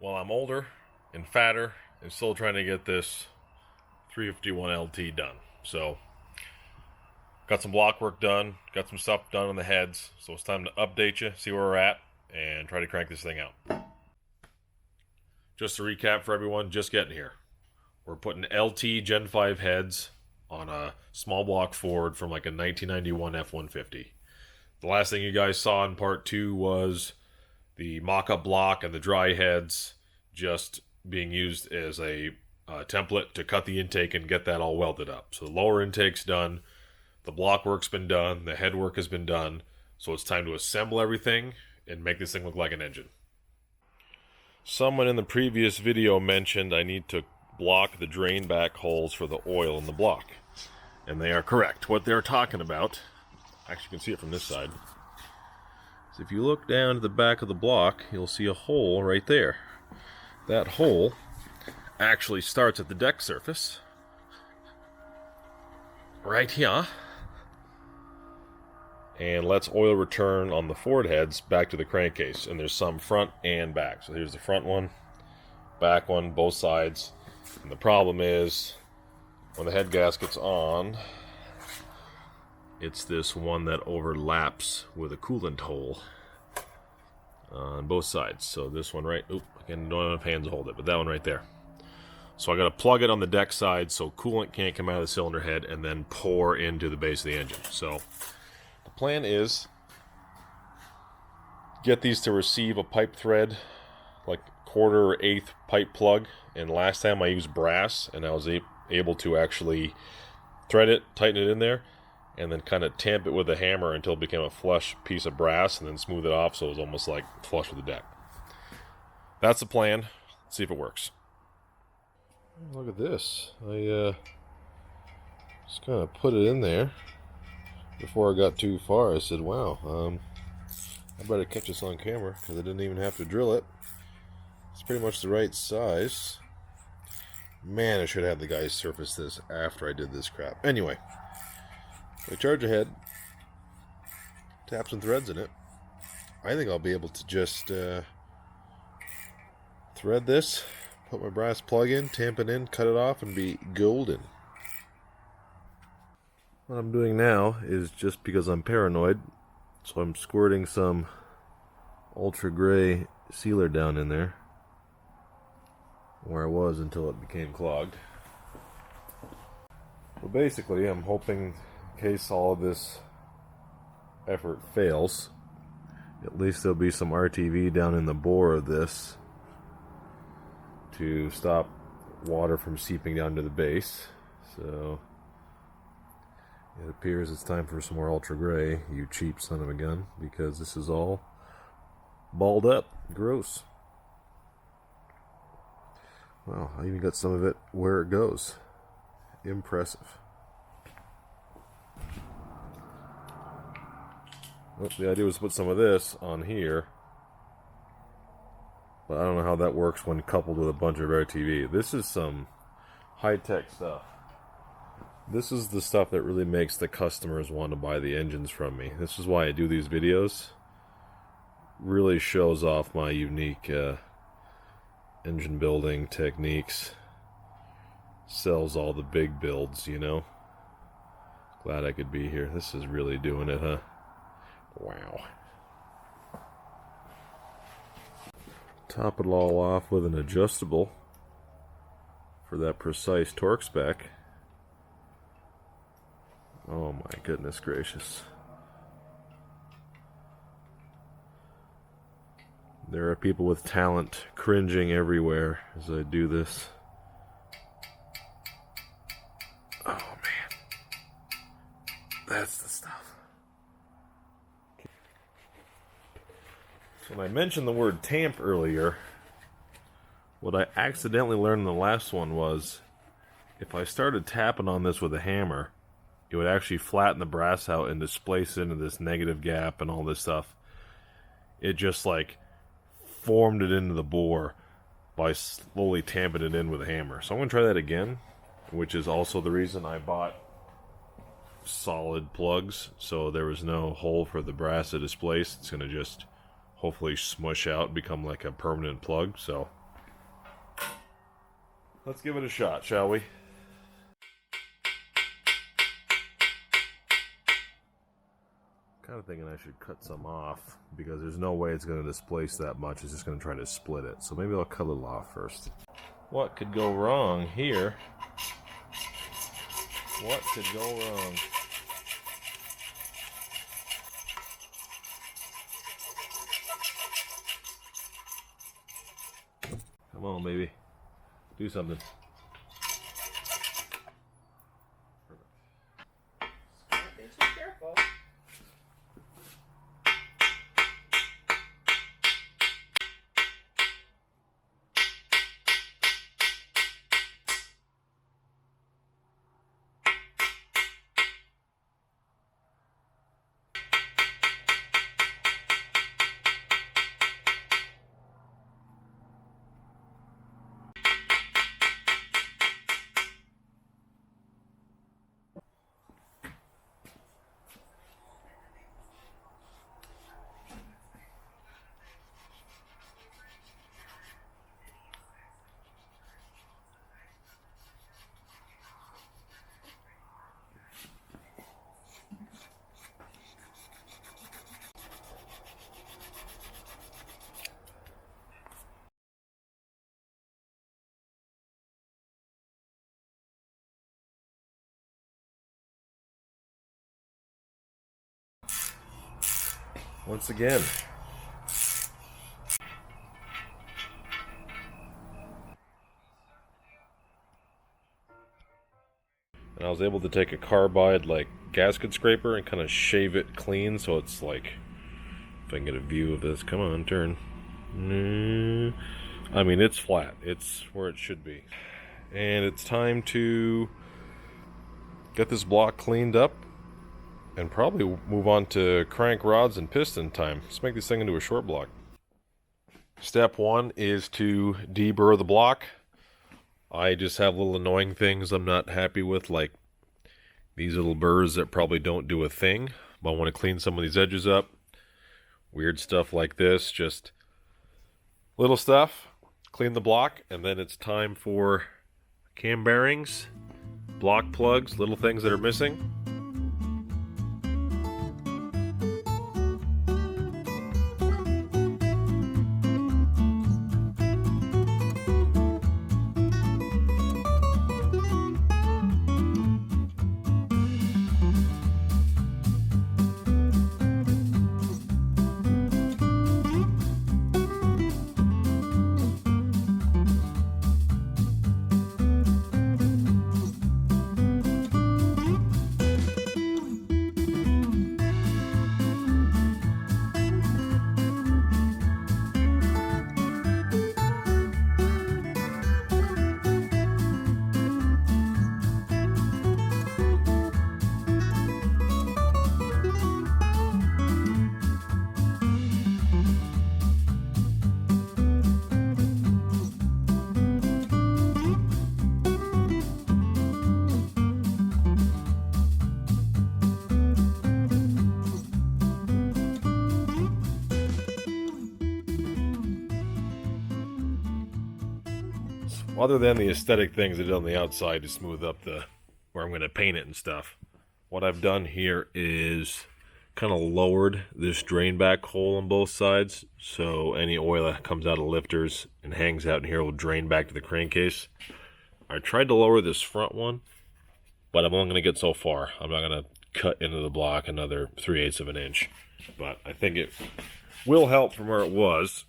Well, I'm older and fatter and still trying to get this 351 LT done. So, got some block work done, got some stuff done on the heads. So it's time to update you, see where we're at, and try to crank this thing out. Just to recap for everyone, just getting here. We're putting LT Gen 5 heads on a small block Ford from like a 1991 F-150. The last thing you guys saw in part 2 was the mock-up block and the dry heads just being used as a template to cut the intake and get that all welded up. So the lower intake's done, the block work's been done, the head work has been done, so it's time to assemble everything and make this thing look like an engine. Someone in the previous video mentioned I need to block the drain back holes for the oil in the block. And they are correct. What they're talking about, actually you can see it from this side, is if you look down to the back of the block, you'll see a hole right there. That hole actually starts at the deck surface, right here, and lets oil return on the Ford heads back to the crankcase. And there's some front and back. So here's the front one, back one, both sides. And the problem is, when the head gasket's on, it's this one that overlaps with a coolant hole on both sides. So this one right, again, don't have hands to hold it, but that one right there. So I got to plug it on the deck side so coolant can't come out of the cylinder head and then pour into the base of the engine. So the plan is get these to receive a pipe thread, like quarter or eighth pipe plug. And last time I used brass, and I was able to actually thread it, tighten it in there, and then kind of tamp it with a hammer until it became a flush piece of brass, and then smooth it off so it was almost like flush with the deck. That's the plan. Let's see if it works. Look at this. I just kind of put it in there before I got too far. I said, wow, I better catch this on camera because I didn't even have to drill it. It's pretty much the right size. Man, I should have the guys surface this after I did this crap. Anyway, I charge ahead, tap some threads in it. I think I'll be able to just thread this, put my brass plug in, tamp it in, cut it off, and be golden. What I'm doing now is just because I'm paranoid, so I'm squirting some ultra gray sealer down in there where I was until it became clogged. Well, basically, I'm hoping in case all of this effort fails, at least there'll be some RTV down in the bore of this to stop water from seeping down to the base. So it appears it's time for some more ultra gray, you cheap son of a gun, because this is all balled up. Gross. Wow, I even got some of it where it goes. Impressive. Well, the idea was to put some of this on here, but I don't know how that works when coupled with a bunch of RTV. This is some high-tech stuff. This is the stuff that really makes the customers want to buy the engines from me. This is why I do these videos. Really shows off my unique engine building techniques. Sells all the big builds, you know. Glad I could be here. This is really doing it, huh? Wow. Top it all off with an adjustable for that precise torque spec. Oh my goodness gracious. There are people with talent cringing everywhere as I do this. Oh man. That's the stuff. So when I mentioned the word tamp earlier, what I accidentally learned in the last one was if I started tapping on this with a hammer, it would actually flatten the brass out and displace it into this negative gap and all this stuff. It just like formed it into the bore by slowly tamping it in with a hammer. So I'm going to try that again, which is also the reason I bought solid plugs, so there was no hole for the brass to displace. It's going to just hopefully smush out, become like a permanent plug. So Let's give it a shot, shall we? Kind of thinking I should cut some off because there's no way it's going to displace that much. It's just going to try to split it. So maybe I'll cut a little off first. What could go wrong here? What could go wrong? Come on, baby. Do something. Be too careful. Once again. And I was able to take a carbide like gasket scraper and kind of shave it clean so it's like, if I can get a view of this, come on, turn. I mean, it's flat. It's where it should be. And it's time to get this block cleaned up and probably move on to crank rods and piston time. Let's make this thing into a short block. Step one is to deburr the block. I just have little annoying things I'm not happy with, like these little burrs that probably don't do a thing. But I want to clean some of these edges up. Weird stuff like this, just little stuff. Clean the block, and then it's time for cam bearings, block plugs, little things that are missing. Other than the aesthetic things I did on the outside to smooth up the where I'm going to paint it and stuff, what I've done here is kind of lowered this drain back hole on both sides, so any oil that comes out of lifters and hangs out in here will drain back to the crankcase. I tried to lower this front one, but I'm only going to get so far. I'm not going to cut into the block another 3/8 of an inch, but I think it will help from where it was.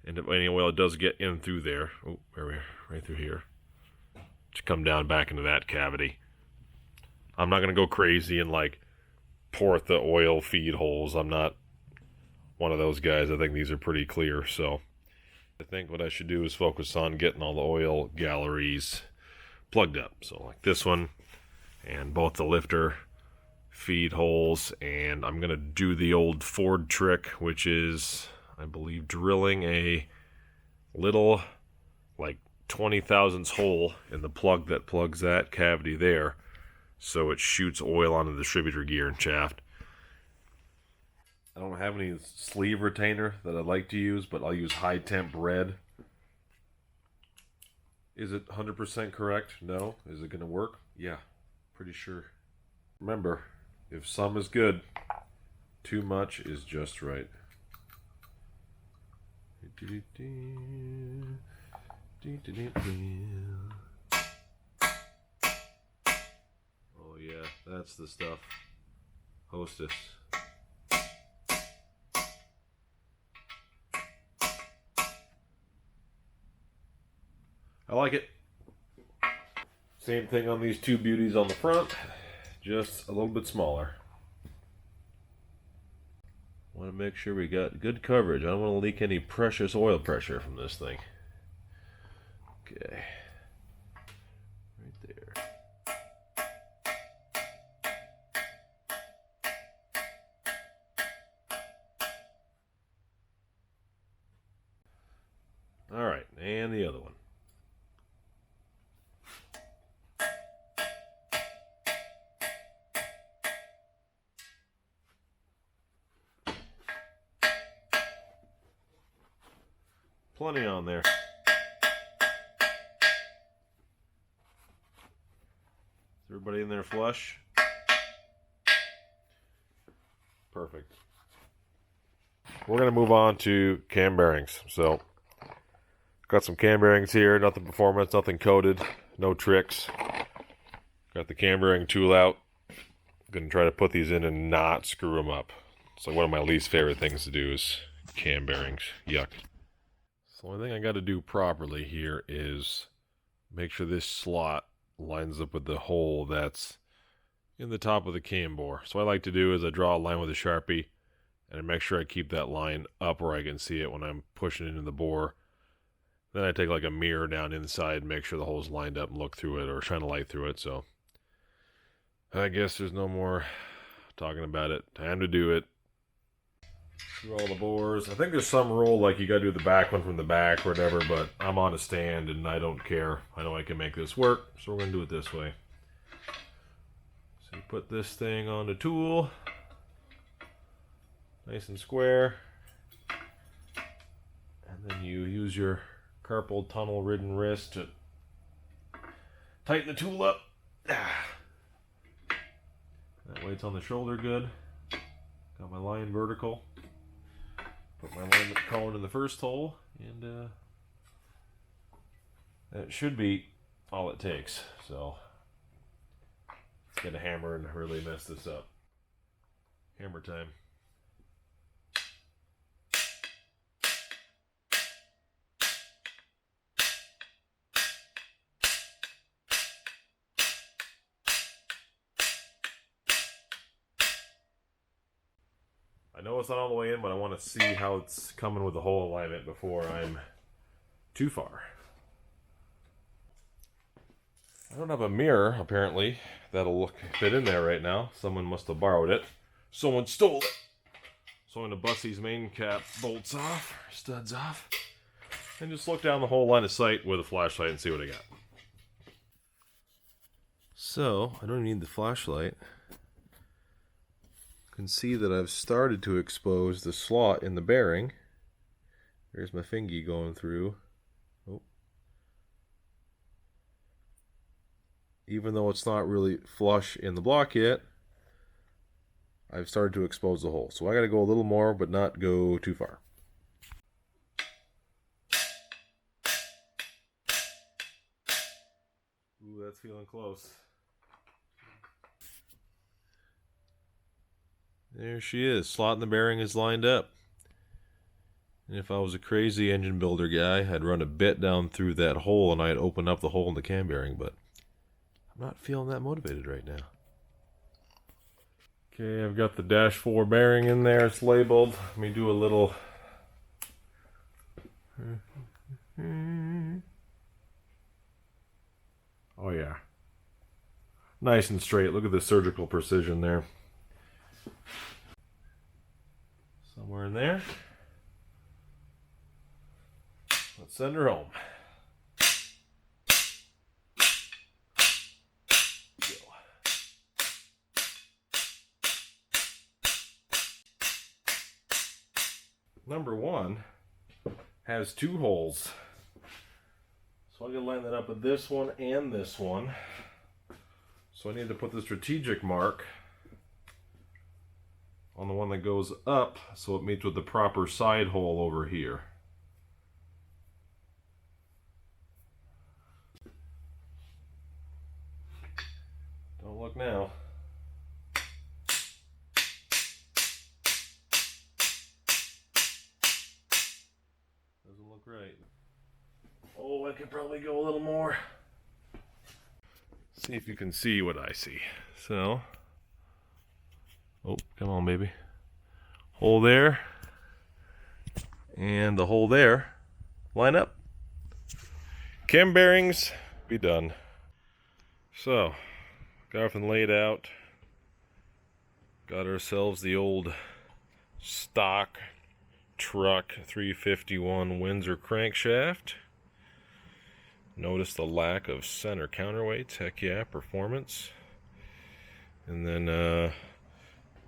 And if any oil does get in through there, oh, there we are, right through here, to come down back into that cavity. I'm not going to go crazy and like pour the oil feed holes. I'm not one of those guys. I think these are pretty clear. So I think what I should do is focus on getting all the oil galleries plugged up. So like this one and both the lifter feed holes. And I'm going to do the old Ford trick, which is, I believe, drilling a little like 20 thousandths hole in the plug that plugs that cavity there, so it shoots oil onto the distributor gear and shaft. I don't have any sleeve retainer that I like to use, but I'll use high temp red. Is it 100% correct? No. Is it going to work? Yeah, pretty sure. Remember, if some is good, too much is just right. Oh yeah, that's the stuff. Hostess. I like it. Same thing on these two beauties on the front, just a little bit smaller. Want to make sure we got good coverage. I don't want to leak any precious oil pressure from this thing. Okay. Right there. All right, and the other one. Plenty on there. Is everybody in there flush? Perfect. We're going to move on to cam bearings. So, got some cam bearings here. Nothing performance, nothing coated, no tricks. Got the cam bearing tool out. Going to try to put these in and not screw them up. It's like one of my least favorite things to do is cam bearings. Yuck. So the only thing I got to do properly here is make sure this slot lines up with the hole that's in the top of the cam bore. So what I like to do is I draw a line with a Sharpie and I make sure I keep that line up where I can see it when I'm pushing it into the bore. Then I take like a mirror down inside and make sure the hole's lined up and look through it or shine a light through it. So I guess there's no more talking about it. Time to do it. Through all the bores. I think there's some rule like you gotta do the back one from the back or whatever, but I'm on a stand and I don't care. I know I can make this work, so we're gonna do it this way. So you put this thing on the tool, nice and square, and then you use your carpal tunnel ridden wrist to tighten the tool up. That way it's on the shoulder good. Got my line vertical. Put my alignment cone in the first hole, and that should be all it takes. So let's get a hammer and really mess this up. Hammer time. I know it's not all the way in, but I want to see how it's coming with the hole alignment before I'm too far. I don't have a mirror, apparently, that'll fit in there right now. Someone must have borrowed it. Someone stole it. So I'm going to bust these main cap bolts off, studs off, and just look down the whole line of sight with a flashlight and see what I got. So, I don't need the flashlight. You can see that I've started to expose the slot in the bearing. There's my fingy going through. Oh. Even though it's not really flush in the block yet, I've started to expose the hole. So I gotta go a little more, but not go too far. Ooh, that's feeling close. There she is. Slot in the bearing is lined up. And if I was a crazy engine builder guy, I'd run a bit down through that hole and I'd open up the hole in the cam bearing, but I'm not feeling that motivated right now. Okay, I've got the dash 4 bearing in there. It's labeled. Let me do a little... Oh yeah. Nice and straight. Look at the surgical precision there. Somewhere in there. Let's send her home. Go. Number one has 2 holes. So I'm going to line that up with this one and this one. So I need to put the strategic mark on the one that goes up so it meets with the proper side hole over here. Don't look now. Doesn't look right. Oh, I could probably go a little more. See if you can see what I see. So, oh, come on, baby. Hole there, and the hole there. Line up. Cam bearings, be done. So, got everything laid out. Got ourselves the old stock truck 351 Windsor crankshaft. Notice the lack of center counterweights. Heck yeah, performance. And then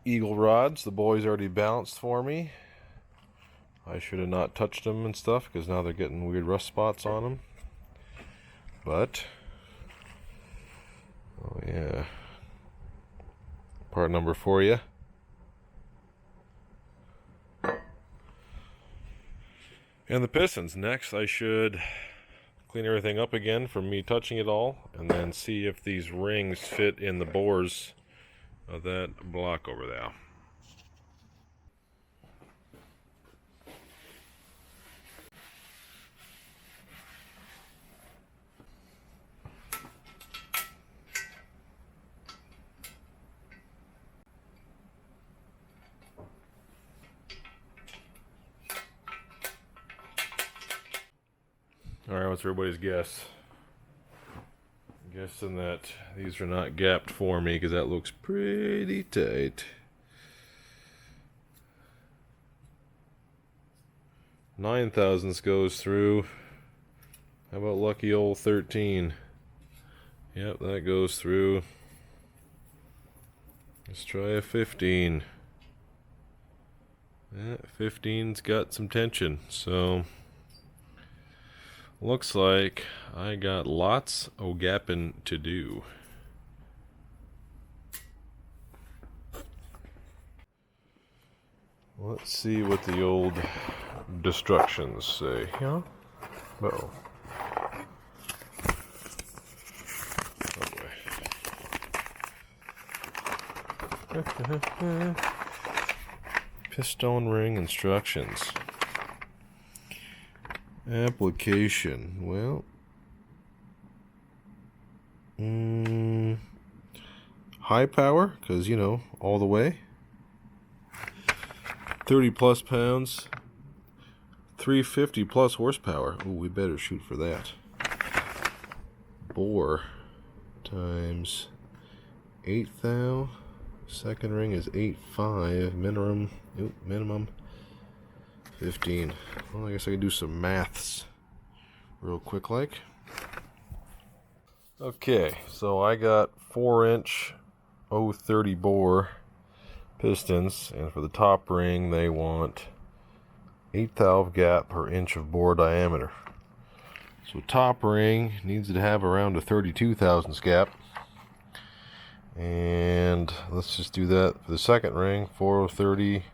eagle rods. The boys already balanced for me. I should have not touched them and stuff because now they're getting weird rust spots on them. But, oh yeah. Part number for you. And the pistons. Next, I should clean everything up again from me touching it all, and then see if these rings fit in the bores of that block over there. Alright, what's everybody's guess? I'm guessing that these are not gapped for me because that looks pretty tight. 9 thousandths goes through. How about lucky old 13? Yep, that goes through. Let's try a 15. Yeah, 15's got some tension, so looks like I got lots of gapping to do. Let's see what the old destructions say. Yeah? Uh-oh. Oh boy. Piston ring instructions. Application. Well, high power, because you know, all the way. 30 plus pounds. 350 plus horsepower. Oh, we better shoot for that. Bore times 8 thou. Second ring is 8.5. Minimum 15. Well, I guess I can do some maths real quick like. Okay, so I got 4-inch 030 bore pistons, and for the top ring they want 8 thou gap per inch of bore diameter. So top ring needs to have around a 32 thousandths gap. And let's just do that for the second ring. 4030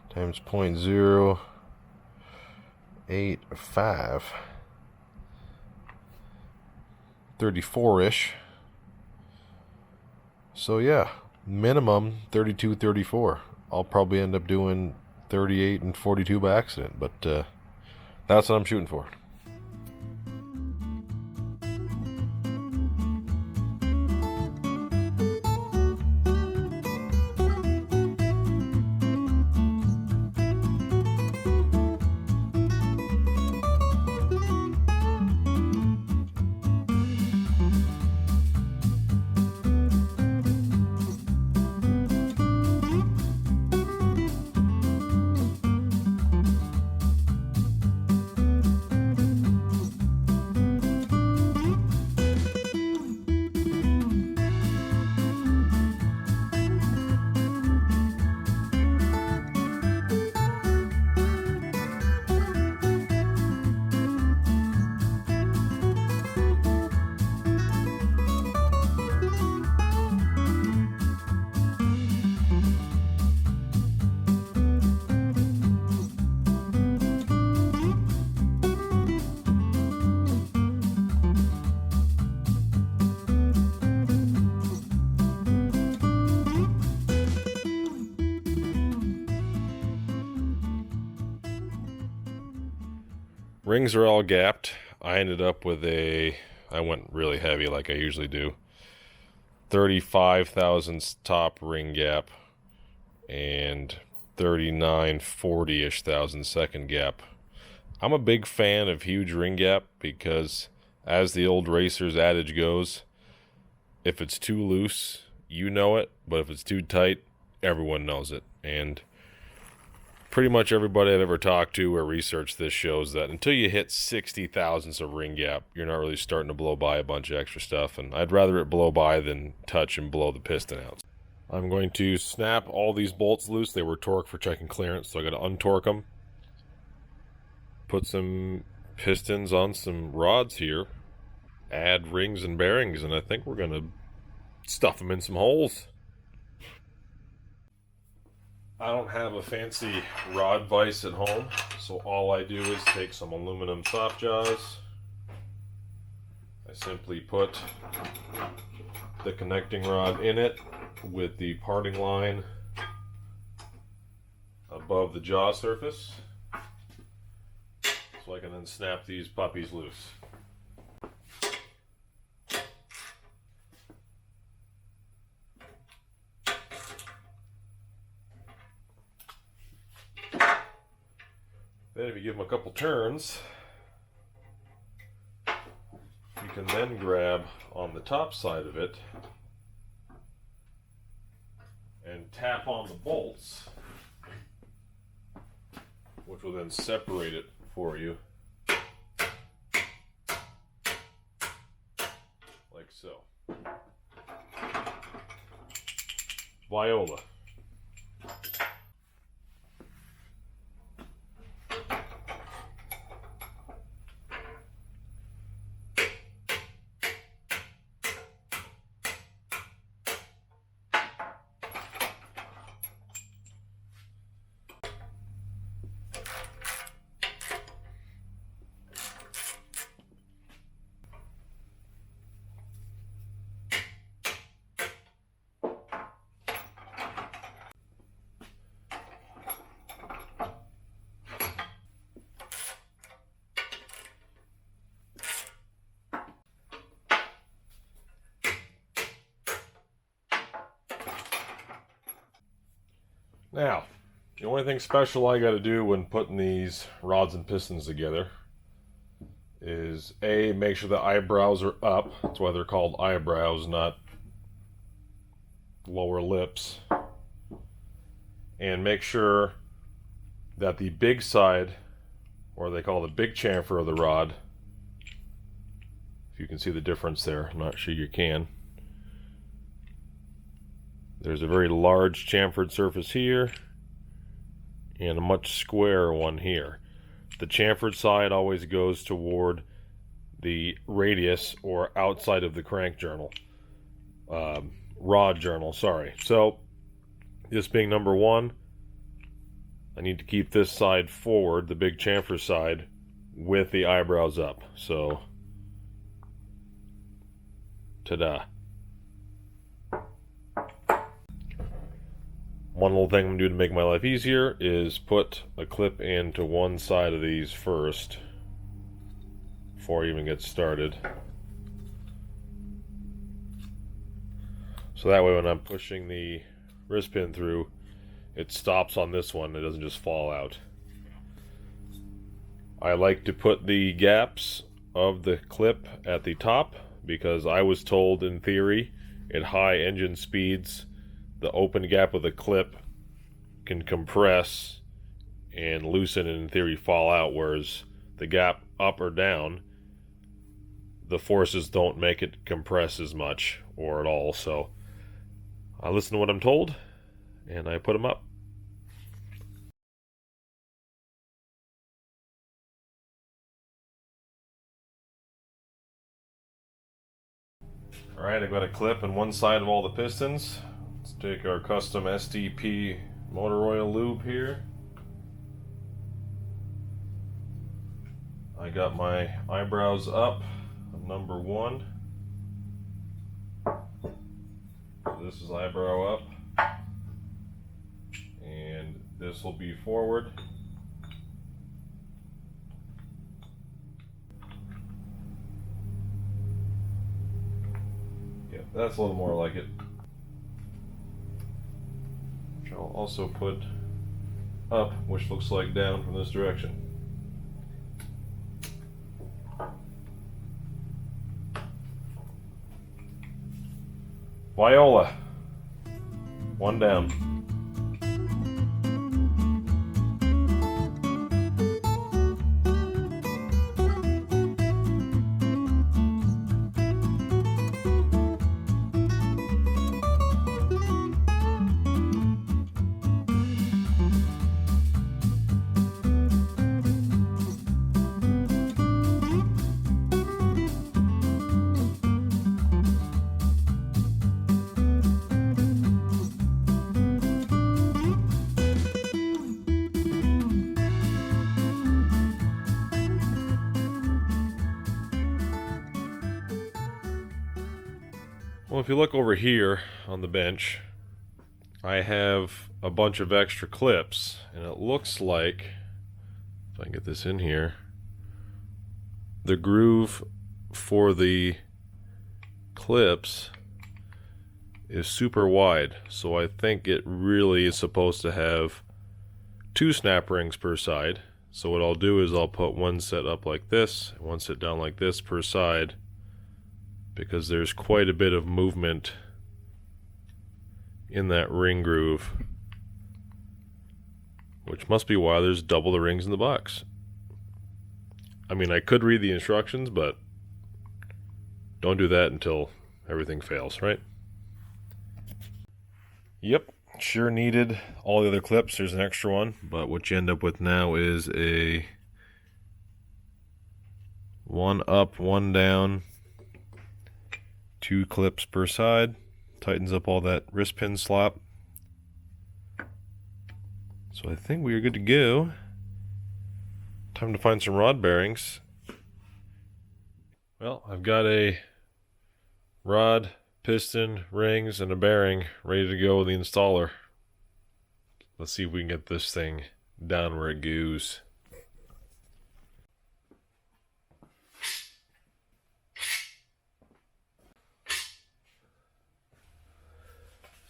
times 0.085. 34-ish. So yeah, minimum 32, 34. I'll probably end up doing 38 and 42 by accident, but that's what I'm shooting for. Rings are all gapped. I ended up with I went really heavy like I usually do. 35 thousandths top ring gap and 39 40-ish thousand second gap. I'm a big fan of huge ring gap because, as the old racer's adage goes, if it's too loose, you know it, but if it's too tight, everyone knows it. And pretty much everybody I've ever talked to or researched this shows that until you hit 60 thousandths of ring gap, you're not really starting to blow by a bunch of extra stuff, and I'd rather it blow by than touch and blow the piston out. I'm going to snap all these bolts loose. They were torqued for checking clearance, so I got to untorque them. Put some pistons on some rods here. Add rings and bearings, and I think we're going to stuff them in some holes. I don't have a fancy rod vise at home, so all I do is take some aluminum soft jaws. I simply put the connecting rod in it with the parting line above the jaw surface, so I can then snap these puppies loose. Then if you give them a couple turns, you can then grab on the top side of it and tap on the bolts, which will then separate it for you, like so. Viola. Now, the only thing special I got to do when putting these rods and pistons together is A, make sure the eyebrows are up. That's why they're called eyebrows, not lower lips. And make sure that the big side, or they call the big chamfer of the rod, if you can see the difference there, I'm not sure you can. There's a very large chamfered surface here and a much squarer one here. The chamfered side always goes toward the radius or outside of the crank journal. Rod journal, sorry. So, this being number one, I need to keep this side forward, the big chamfer side, with the eyebrows up. So, ta-da. One little thing I'm going to do to make my life easier is put a clip into one side of these first before I even get started. So that way when I'm pushing the wrist pin through, it stops on this one, it doesn't just fall out. I like to put the gaps of the clip at the top because I was told in theory at high engine speeds the open gap of the clip can compress and loosen and in theory fall out, whereas the gap up or down, the forces don't make it compress as much or at all. So I listen to what I'm told and I put them up. Alright, I've got a clip on one side of all the pistons. Let's take our custom STP motor oil lube here. I got my eyebrows up on number one. So this is eyebrow up. And this will be forward. That's a little more like it. Which I'll also put up, which looks like down from this direction. Viola. One down. Well, if you look over here on the bench, I have a bunch of extra clips, and it looks like, if I can get this in here, the groove for the clips is super wide, so I think it really is supposed to have 2 snap rings per side. So what I'll do is I'll put one set up like this and one set down like this per side, because there's quite a bit of movement in that ring groove, which must be why there's double the rings in the box. I mean, I could read the instructions, but don't do that until everything fails, right? Yep, sure needed all the other clips. There's an extra one, but what you end up with now is a 1 up, 1 down, 2 clips per side. Tightens up all that wrist pin slop. So I think we are good to go. Time to find some rod bearings. Well, I've got a rod, piston, rings, and a bearing ready to go with the installer. Let's see if we can get this thing down where it goes.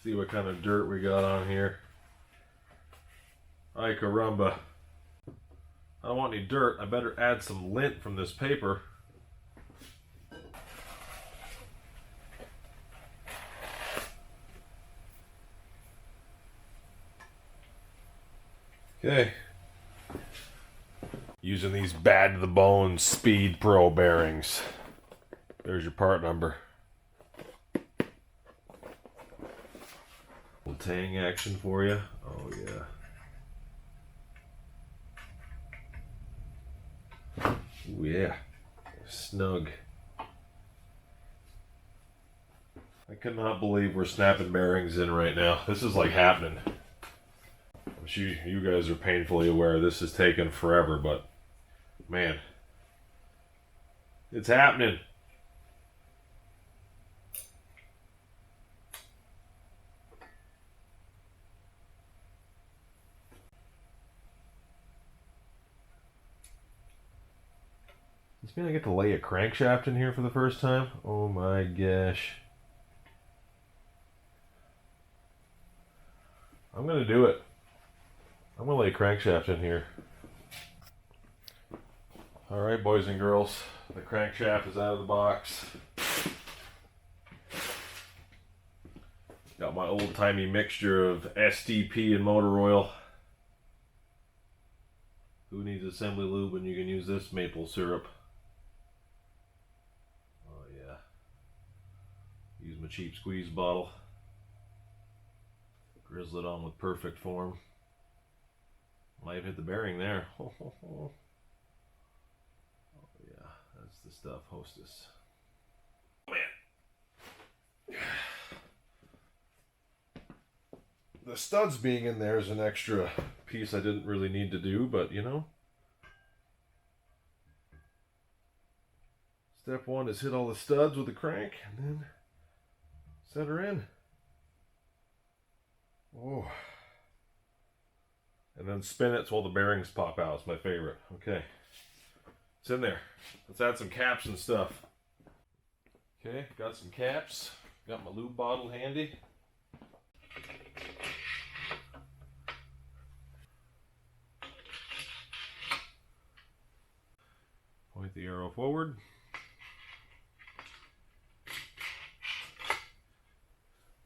See what kind of dirt we got on here. Ay caramba. I don't want any dirt. I better add some lint from this paper. Okay. Using these bad to the bone Speed Pro bearings. There's your part number. Little tang action for you. Oh yeah. Ooh, yeah. Snug. I cannot believe we're snapping bearings in right now. This is like happening. You guys are painfully aware this has taken forever, but man, it's happening. Does this mean I get to lay a crankshaft in here for the first time? Oh my gosh. I'm gonna do it. I'm gonna lay a crankshaft in here. Alright, boys and girls, the crankshaft is out of the box. Got my old-timey mixture of SDP and motor oil. Who needs assembly lube when you can use this maple syrup? Oh yeah. Use my cheap squeeze bottle. Drizzle it on with perfect form. Might have hit the bearing there. Oh yeah, that's the stuff, Hostess. Oh man. The studs being in there is an extra piece I didn't really need to do, but you know. Step one is hit all the studs with the crank and then set her in. Oh. And then spin it so all the bearings pop out. It's my favorite. Okay. It's in there. Let's add some caps and stuff. Okay, got some caps. Got my lube bottle handy. Point the arrow forward.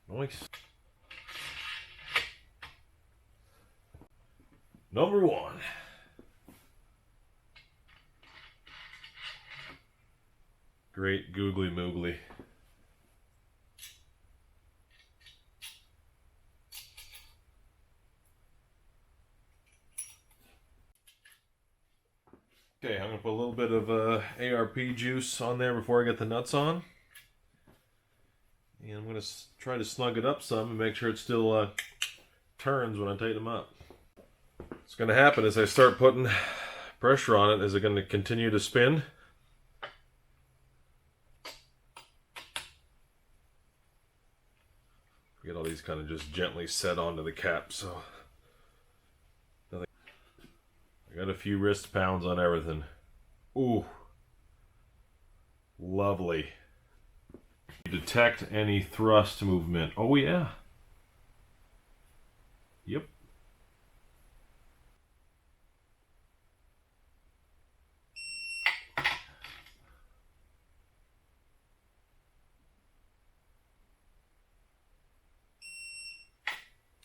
Nice. Number 1. Great googly moogly. Okay, I'm going to put a little bit of ARP juice on there before I get the nuts on. And I'm going to try to snug it up some and make sure it still turns when I tighten them up. What's going to happen is I start putting pressure on it. Is it going to continue to spin? Get all these kind of just gently set onto the cap, so nothing. I got a few wrist pounds on everything. Ooh, lovely. Detect any thrust movement. Oh yeah. Yep.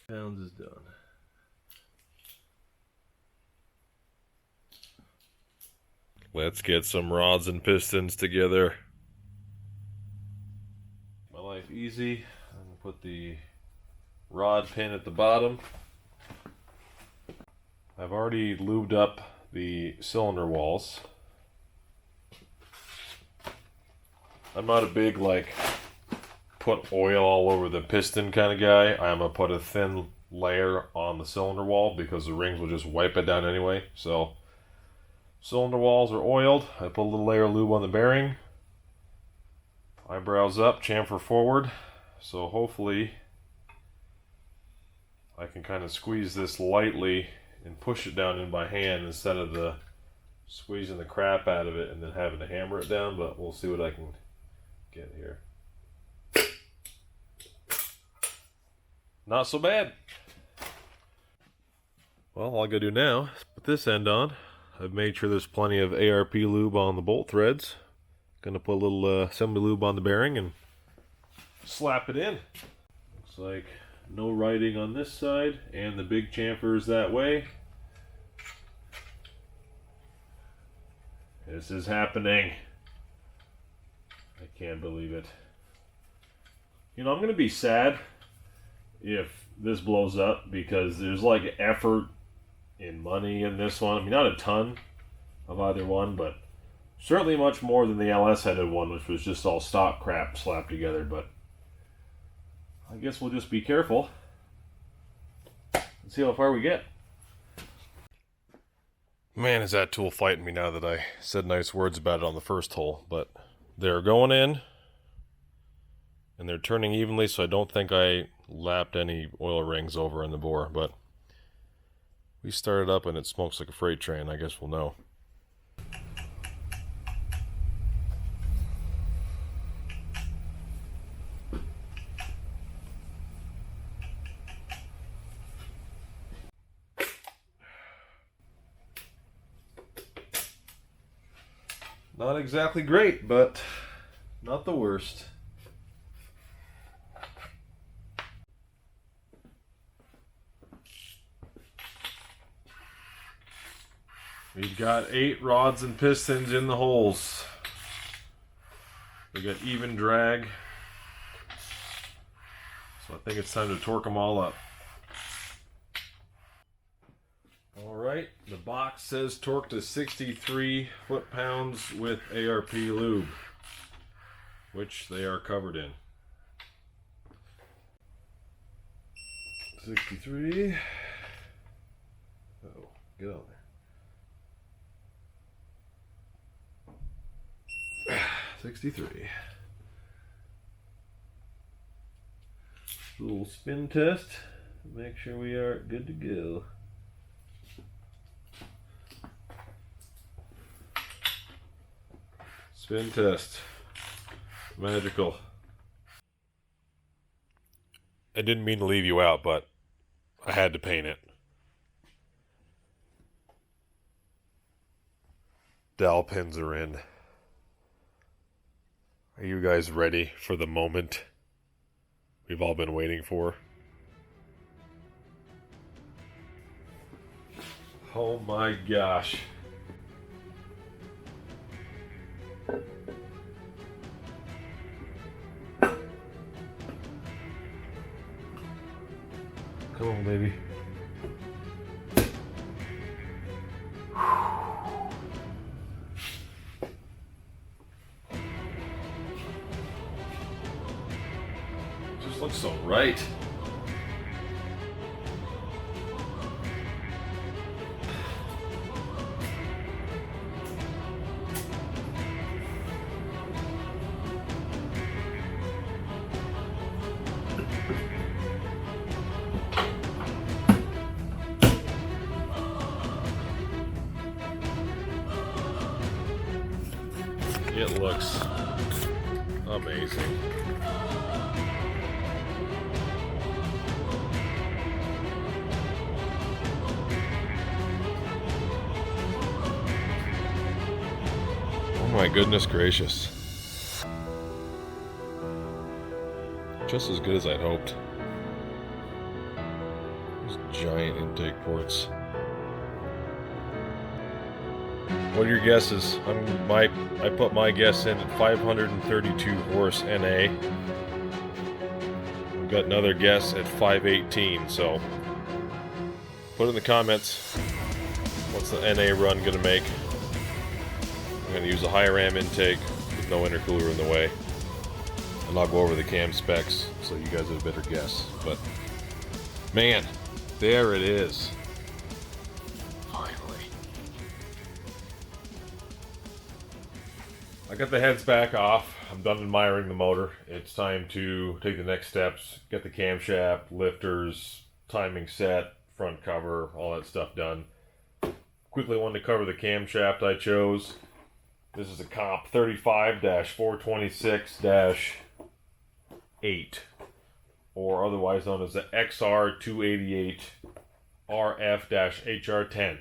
Pounds is done. Let's get some rods and pistons together. My life easy. I'm gonna put the rod pin at the bottom. I've already lubed up the cylinder walls. I'm not a big put oil all over the piston kind of guy. I'm gonna put a thin layer on the cylinder wall because the rings will just wipe it down anyway. So cylinder walls are oiled. I put a little layer of lube on the bearing. Eyebrows up, chamfer forward. So hopefully I can kind of squeeze this lightly and push it down in my hand instead of the squeezing the crap out of it and then having to hammer it down, but we'll see what I can get here. Not so bad. Well, all I gotta do now is put this end on. I've made sure there's plenty of ARP lube on the bolt threads. Gonna put a little assembly lube on the bearing and slap it in. Looks like no writing on this side, and the big chamfer is that way. This is happening. I can't believe it. You know, I'm gonna be sad if this blows up because there's like effort and money in this one. I mean, not a ton of either one, but certainly much more than the LS headed one, which was just all stock crap slapped together. But I guess we'll just be careful and see how far we get. Man, is that tool fighting me now that I said nice words about it on the first hole. But they're going in and they're turning evenly, so I don't think I lapped any oil rings over in the bore. But we started up and it smokes like a freight train. I guess we'll know. Not exactly great, but not the worst. We've got 8 rods and pistons in the holes. We got even drag. So I think it's time to torque them all up. Alright, the box says torque to 63 foot-pounds with ARP lube, which they are covered in. 63. Oh, get on there. 63. Little spin test. Make sure we are good to go. Spin test. Magical. I didn't mean to leave you out, but I had to paint it. Dowel pins are in. Are you guys ready for the moment we've all been waiting for? Oh my gosh. Come on, baby. Just looks so right. It looks amazing. Oh my goodness gracious. Just as good as I'd hoped. These giant intake ports. What are your guesses? I put my guess in at 532 horse NA. I've got another guess at 518, so put in the comments what's the NA run gonna make. I'm gonna use a high ram intake with no intercooler in the way. And I'll go over the cam specs so you guys have a better guess. But man, there it is. Finally. I got the heads back off. I'm done admiring the motor. It's time to take the next steps, get the camshaft, lifters, timing set, front cover, all that stuff done. Quickly wanted to cover the camshaft I chose. This is a comp 35-426-8, or otherwise known as the XR288 RF-HR10.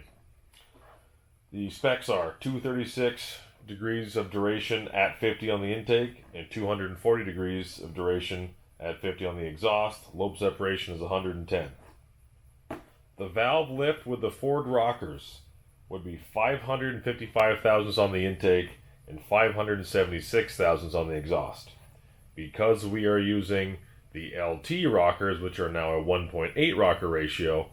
The specs are 236 degrees of duration at 50 on the intake and 240 degrees of duration at 50 on the exhaust. Lobe separation is 110. The valve lift with the Ford rockers would be 555 thousandths on the intake and 576 thousandths on the exhaust. Because we are using the LT rockers, which are now a 1.8 rocker ratio,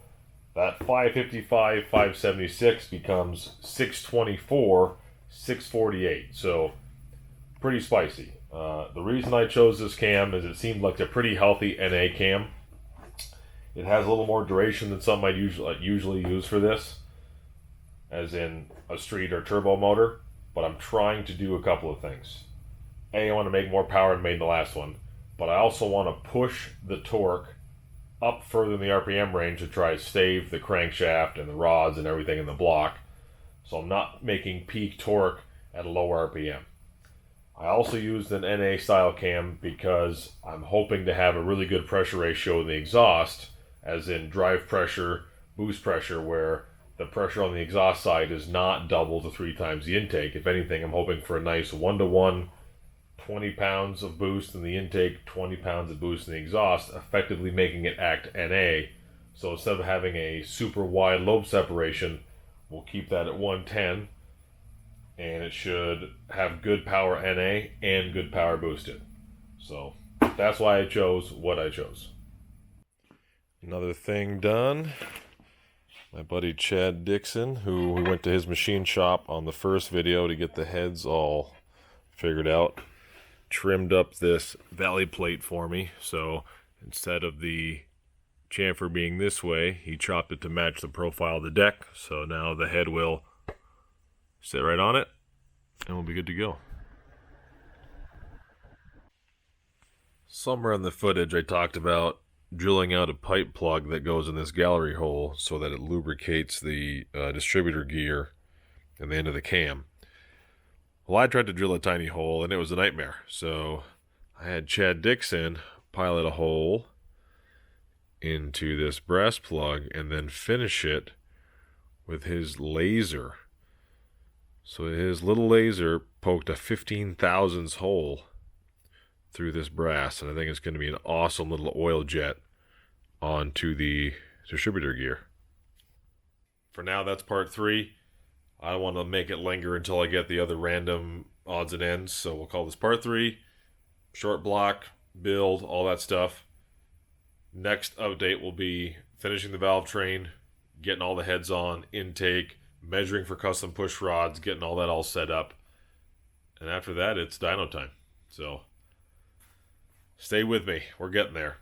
that 555, 576 becomes 624, 648. So pretty spicy. The reason I chose this cam is it seemed like a pretty healthy NA cam. It has a little more duration than some I'd usually use for this, as in a street or turbo motor, but I'm trying to do a couple of things. A, I want to make more power than made the last one, but I also want to push the torque up further in the RPM range to try to save the crankshaft and the rods and everything in the block, so I'm not making peak torque at a low RPM. I also used an NA style cam because I'm hoping to have a really good pressure ratio in the exhaust, as in drive pressure, boost pressure, where the pressure on the exhaust side is not double to 3 times the intake. If anything, I'm hoping for a nice 1-to-1, 20 pounds of boost in the intake, 20 pounds of boost in the exhaust, effectively making it act NA. So instead of having a super wide lobe separation, we'll keep that at 110, and it should have good power NA and good power boosted. So that's why I chose what I chose. Another thing done. My buddy Chad Dixon, who we went to his machine shop on the first video to get the heads all figured out, trimmed up this valley plate for me. So instead of the chamfer being this way, he chopped it to match the profile of the deck. So now the head will sit right on it and we'll be good to go. Somewhere in the footage I talked about drilling out a pipe plug that goes in this gallery hole so that it lubricates the distributor gear in the end of the cam. Well, I tried to drill a tiny hole and it was a nightmare. So I had Chad Dixon pilot a hole into this brass plug and then finish it with his laser. So his little laser poked a 15 thousandths hole through this brass, and I think it's going to be an awesome little oil jet onto the distributor gear. For now, that's part 3. I don't want to make it linger until I get the other random odds and ends, so we'll call this part 3. Short block, build, all that stuff. Next update will be finishing the valve train, getting all the heads on, intake, measuring for custom push rods, getting all that all set up. And after that, it's dyno time. So stay with me. We're getting there.